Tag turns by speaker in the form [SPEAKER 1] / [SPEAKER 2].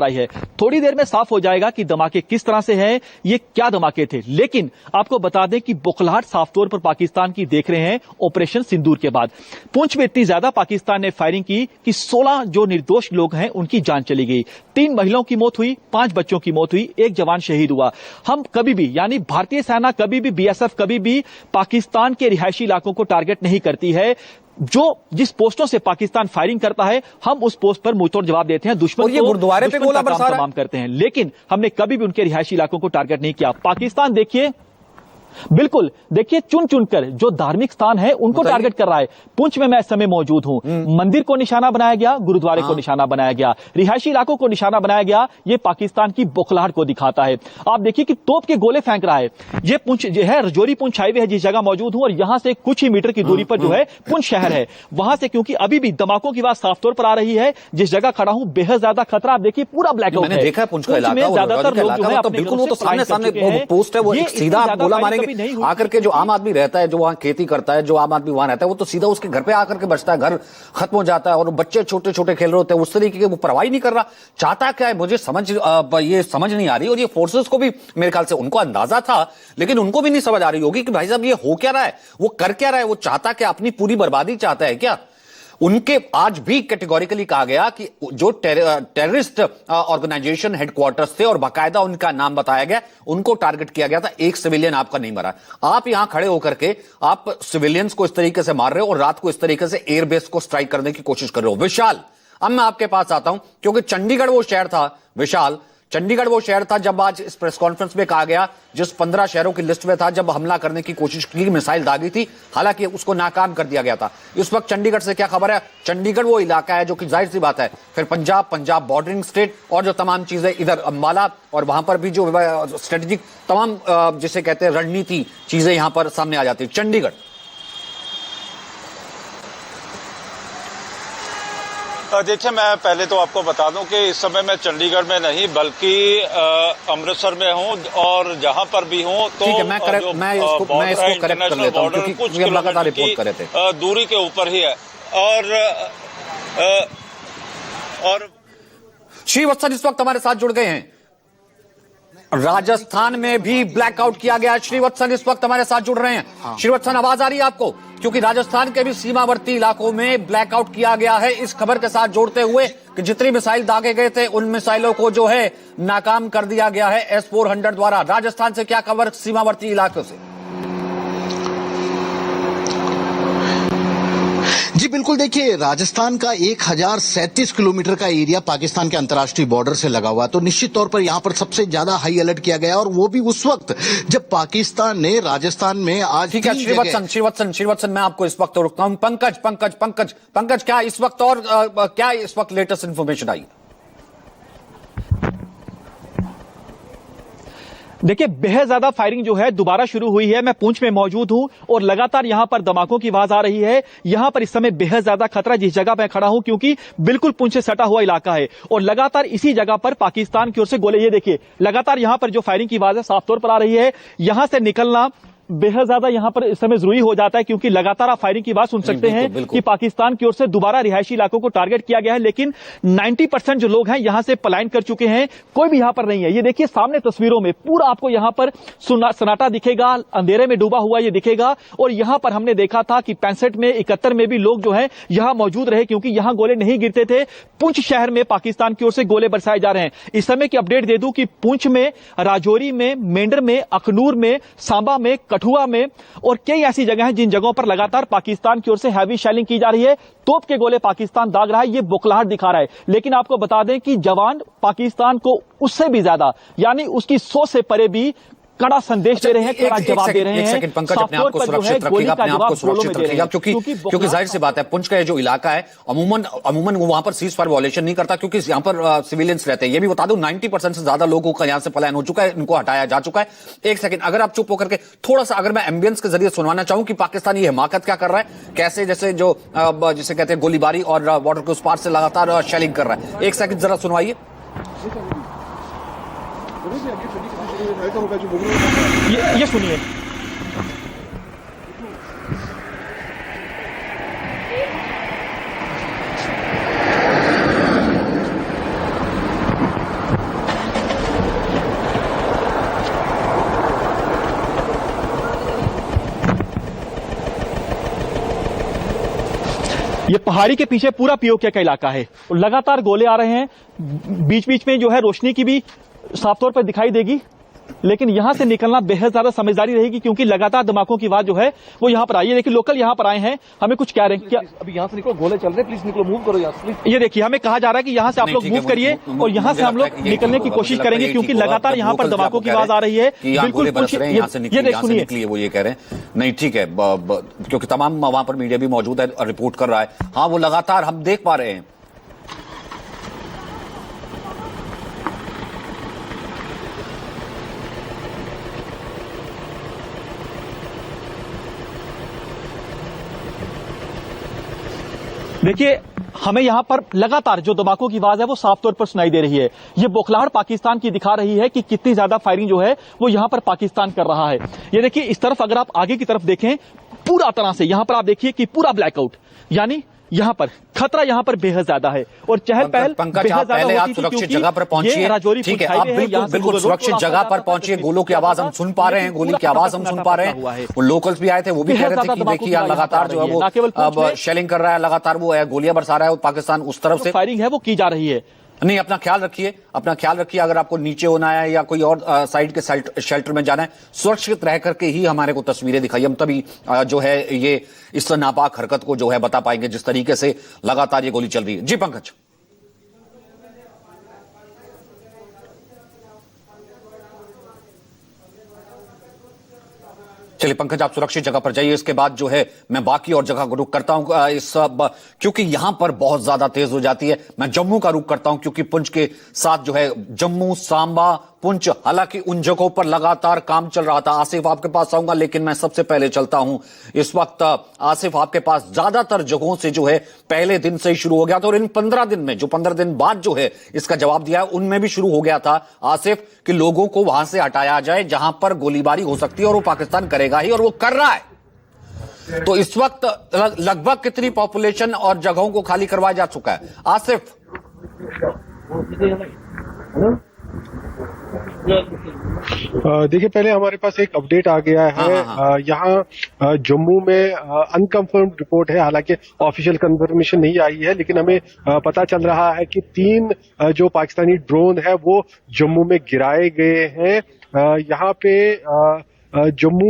[SPEAKER 1] आई है। थोड़ी देर में साफ हो जाएगा कि धमाके किस तरह से हैं, ये क्या धमाके थे। लेकिन आपको बता दें कि बुखलाहट साफ तौर पर पाकिस्तान की देख रहे हैं ऑपरेशन सिंदूर के बाद। पुंछ में इतनी ज्यादा पाकिस्तान ने फायरिंग की कि 16 जो निर्दोष लोग हैं उनकी जान चली गई। 3 महिलाओं की मौत हुई, 5 बच्चों की मौत हुई, 1 जवान शहीद हुआ। हम कभी भी यानी भारतीय सेना कभी भी, बीएसएफ कभी भी पाकिस्तान के रिहायशी इलाकों को टारगेट नहीं करती है। जिस पोस्टों से पाकिस्तान फायरिंग करता है हम उस पोस्ट पर मुंहतोड़ जवाब देते हैं। दुश्मन को
[SPEAKER 2] गुरुद्वारे पे गोला बरसा
[SPEAKER 1] तमाम करते हैं, लेकिन हमने कभी भी उनके रिहायशी इलाकों को टारगेट नहीं किया। पाकिस्तान देखिए, बिल्कुल देखिए, चुन चुनकर जो धार्मिक स्थान है उनको टारगेट कर रहा है। पुंछ में मैं इस समय मौजूद हूं, मंदिर को निशाना बनाया गया, गुरुद्वारे को निशाना बनाया गया, रिहायशी इलाकों को निशाना बनाया गया। ये पाकिस्तान की बौखलाहट को दिखाता है। आप देखिए कि तोप के गोले फेंक रहा है। ये पुंछ जो है, रजौरी पुंछ हाईवे है जिस जगह मौजूद हूं, और यहां से कुछ ही मीटर की दूरी पर जो है पुंछ शहर है। वहां से क्योंकि अभी भी धमाकों की बात साफ तौर पर आ रही है। जिस जगह खड़ा हूं बेहद ज्यादा खतरा, आप देखिए पूरा ब्लैकआउट है।
[SPEAKER 2] देखा पुंछ का इलाका,
[SPEAKER 1] ज्यादातर लोग जो है
[SPEAKER 2] बिल्कुल वो तो सामने पोस्ट है, वो सीधा गोला मारेंगे आकर के। जो आम आदमी रहता है, जो वहां खेती करता है, जो आम आदमी वहां रहता है, वो तो सीधा उसके घर पे आकर के बचता है, घर खत्म हो जाता है और बच्चे छोटे छोटे खेल रहे होते हैं। उस तरीके के वो परवाह नहीं कर रहा। चाहता क्या है मुझे ये समझ नहीं आ रही। और ये फोर्सेस को भी मेरे ख्याल से उनको अंदाजा था, लेकिन उनको भी नहीं समझ आ रही होगी कि भाई साहब ये हो क्या रहा है, वो कर क्या रहा है, वो चाहता क्या, अपनी पूरी बर्बादी चाहता है क्या। उनके आज भी कैटेगोरिकली कहा गया कि जो टेररिस्ट ऑर्गेनाइजेशन हेडक्वार्टर्स थे और बाकायदा उनका नाम बताया गया, उनको टारगेट किया गया था। एक सिविलियन आपका नहीं मरा। आप यहां खड़े होकर के आप सिविलियंस को इस तरीके से मार रहे हो और रात को इस तरीके से एयरबेस को स्ट्राइक करने की कोशिश कर रहे हो। विशाल, अब मैं आपके पास आता हूं, क्योंकि चंडीगढ़ वो शहर था, विशाल, चंडीगढ़ वो शहर था जब आज इस प्रेस कॉन्फ्रेंस में कहा गया, जिस 15 शहरों की लिस्ट में था, जब हमला करने की कोशिश की, मिसाइल दागी थी, हालांकि उसको नाकाम कर दिया गया था। इस वक्त चंडीगढ़ से क्या खबर है? चंडीगढ़ वो इलाका है जो कि जाहिर सी बात है फिर पंजाब बॉर्डरिंग स्टेट और जो तमाम चीजें इधर अंबाला और वहां पर भी जो स्ट्रेटेजिक तमाम जिसे कहते हैं रणनीति चीजें यहां पर सामने आ जाती है। चंडीगढ़,
[SPEAKER 3] देखिए, मैं पहले तो आपको बता दूं कि इस समय मैं चंडीगढ़ में नहीं बल्कि अमृतसर में हूं, और जहां पर भी हूं तो
[SPEAKER 2] मैं इसको करेक्ट कर लेता हूं क्योंकि
[SPEAKER 3] कुछ
[SPEAKER 2] लगातार रिपोर्ट कर रहे थे,
[SPEAKER 3] दूरी के ऊपर ही है। और
[SPEAKER 2] श्रीवत्सन इस वक्त हमारे साथ जुड़ गए हैं। राजस्थान में भी ब्लैकआउट किया गया। श्रीवत्सन इस वक्त हमारे साथ जुड़ रहे हैं। श्रीवत्सन, आवाज आ रही है आपको? क्योंकि राजस्थान के भी सीमावर्ती इलाकों में ब्लैकआउट किया गया है, इस खबर के साथ जोड़ते हुए कि जितनी मिसाइल दागे गए थे उन मिसाइलों को जो है नाकाम कर दिया गया है S-400 द्वारा। राजस्थान से क्या खबर सीमावर्ती इलाकों से?
[SPEAKER 4] जी बिल्कुल, देखिए राजस्थान का 1037 किलोमीटर का एरिया पाकिस्तान के अंतर्राष्ट्रीय बॉर्डर से लगा हुआ, तो निश्चित तौर पर यहां पर सबसे ज्यादा हाई अलर्ट किया गया, और वो भी उस वक्त जब पाकिस्तान ने राजस्थान में आज।
[SPEAKER 2] ठीक है श्रीवत्सन, मैं आपको इस वक्त रुकता हूं। पंकज, क्या इस वक्त और क्या इस वक्त लेटेस्ट इंफॉर्मेशन आई?
[SPEAKER 1] देखिए, बेहद ज्यादा फायरिंग जो है दोबारा शुरू हुई है। मैं पुंछ में मौजूद हूं और लगातार यहां पर धमाकों की आवाज आ रही है। यहां पर इस समय बेहद ज्यादा खतरा जिस जगह मैं खड़ा हूं, क्योंकि बिल्कुल पुंछ से सटा हुआ इलाका है और लगातार इसी जगह पर पाकिस्तान की ओर से गोले, ये देखिए लगातार यहां पर जो फायरिंग की आवाज है साफ तौर पर आ रही है। यहां से निकलना बेहद ज्यादा यहां पर इस समय जरूरी हो जाता है, क्योंकि लगातार आप फायरिंग की बात सुन सकते हैं कि पाकिस्तान की ओर से दोबारा रिहायशी इलाकों को टारगेट किया गया है। लेकिन 90% जो लोग हैं यहां से पलायन कर चुके हैं, कोई भी यहां पर नहीं है। ये देखिए सामने तस्वीरों में पूरा आपको यहां पर सन्नाटा दिखेगा, अंधेरे में डूबा हुआ ये दिखेगा। और यहां पर हमने देखा था कि 65 में 71 में भी लोग जो है यहां मौजूद रहे, क्योंकि यहां गोले नहीं गिरते थे। पुंछ शहर में पाकिस्तान की ओर से गोले बरसाए जा रहे हैं। इस समय की अपडेट दे दूं कि पुंछ में, राजौरी में, मेंढर में, अखनूर में, सांबा में, कठुआ में और कई ऐसी जगह हैं जिन जगहों पर लगातार पाकिस्तान की ओर से हैवी शेलिंग की जा रही है। तोप के गोले पाकिस्तान दाग रहा है, ये बौखलाहट दिखा रहा है। लेकिन आपको बता दें कि जवान पाकिस्तान को उससे भी ज्यादा, यानी उसकी 100 से परे भी कड़ा संदेश दे रहे हैं, कड़ा जवाब दे रहे हैं।
[SPEAKER 2] एक सेकंड पंकज, अपने आप को सुरक्षित रखिएगा, अपने आप को सुरक्षित रखिएगा, क्योंकि जाहिर सी बात है पुंछ का जो इलाका है अमूमन वहां पर सीज फायर वायलेशन नहीं करता, क्योंकि यहां पर सिविलियंस रहते हैं। ये भी बता दूं 90% से ज्यादा लोगों का यहां से पलायन हो चुका है, इनको हटाया जा चुका है। एक सेकंड, अगर आप चुप होकर के थोड़ा सा, अगर मैं एम्बियंस के जरिए सुनवाना चाहूं कि पाकिस्तान ये हिमाकत क्या कर रहा है, कैसे जैसे जो जिसे कहते हैं गोलीबारी और बॉर्डर के उस पार से लगातार शेलिंग कर रहा है। एक सेकंड जरा सुनवाइए।
[SPEAKER 1] ये सुनिए। पहाड़ी के पीछे पूरा पीओके का इलाका है और लगातार गोले आ रहे हैं। बीच बीच में जो है रोशनी की भी साफ तौर पर दिखाई देगी, लेकिन यहां से निकलना बेहद ज्यादा समझदारी रहेगी क्योंकि लगातार धमाकों की आवाज जो है वो यहां पर आई है। देखिए लोकल यहां पर आए हैं, हमें कुछ कह रहे हैं क्या
[SPEAKER 5] अभी यहाँ से निकलो, गोले चल रहे हैं, प्लीज निकलो, मूव करो यहाँ से प्लीज।
[SPEAKER 1] ये देखिए हमें कहा जा रहा है कि यहां से आप लोग मूव करिए और यहां से हम लोग निकलने की कोशिश करेंगे क्योंकि लगातार यहां पर धमाकों की आवाज आ रही है।
[SPEAKER 2] बिल्कुल ये निकलिए, वो ये कह रहे हैं। नहीं ठीक है, क्योंकि तमाम वहां पर मीडिया भी मौजूद है और रिपोर्ट कर रहा है। हाँ वो लगातार हम देख पा रहे हैं।
[SPEAKER 1] देखिए हमें यहां पर लगातार जो धमाकों की आवाज है वो साफ तौर पर सुनाई दे रही है। ये बौखलाहट पाकिस्तान की दिखा रही है कि कितनी ज्यादा फायरिंग जो है वो यहां पर पाकिस्तान कर रहा है। ये देखिए इस तरफ अगर आप आगे की तरफ देखें पूरा तरह से यहां पर आप देखिए कि पूरा ब्लैकआउट, यानी यहां पर खतरा यहां पर बेहद ज्यादा है और चहल पहल
[SPEAKER 2] पंकज आप पहले आप सुरक्षित जगह पर पहुंचिए। ठीक है, आप बिल्कुल सुरक्षित जगह पर पहुंचिए। गोलों की आवाज हम सुन पा रहे हैं, गोली की आवाज हम सुन पा रहे हैं। वो लोकल्स भी आए थे, वो भी कह रहे थे कि देखिए यहाँ लगातार जो है वो अब शेलिंग कर रहा है, लगातार वो गोलियां बरसा रहा है पाकिस्तान उस तरफ से।
[SPEAKER 1] फायरिंग है वो की जा रही है।
[SPEAKER 2] नहीं अपना ख्याल रखिए, अपना ख्याल रखिए। अगर आपको नीचे होना है या कोई और साइड के शेल्टर में जाना है, सुरक्षित रह करके ही हमारे को तस्वीरें दिखाई। हम तभी जो है ये इस नापाक हरकत को जो है बता पाएंगे जिस तरीके से लगातार ये गोली चल रही है। जी पंकज। चलिए पंकज आप सुरक्षित जगह पर जाइए, इसके बाद जो है मैं बाकी और जगह को रुख करता हूं इस क्योंकि यहां पर बहुत ज्यादा तेज हो जाती है। मैं जम्मू का रुख करता हूं क्योंकि पुंछ के साथ जो है जम्मू, सांबा, पुंछ, हालांकि उन जगहों पर लगातार काम चल रहा था। आसिफ आपके पास आऊंगा, लेकिन मैं सबसे पहले चलता हूं इस वक्त आसिफ आपके पास। ज्यादातर जगहों से जो है पहले दिन से ही शुरू हो गया था और इन 15 दिन में, जो 15 दिन बाद जो है इसका जवाब दिया है, उनमें भी शुरू हो गया था आसिफ कि लोगों को वहां से हटाया जाए जहां पर गोलीबारी हो सकती है और वो पाकिस्तान करेगा ही और वो कर रहा है। तो इस वक्त लगभग कितनी पॉपुलेशन और जगहों को खाली करवाया जा चुका है आसिफ?
[SPEAKER 5] देखिए पहले हमारे पास एक अपडेट आ गया है। यहाँ जम्मू में अनकंफर्म्ड रिपोर्ट है, हालांकि ऑफिशियल कंफर्मेशन नहीं आई है, लेकिन हमें पता चल रहा है कि 3 जो पाकिस्तानी ड्रोन है वो जम्मू में गिराए गए हैं। यहाँ पे जम्मू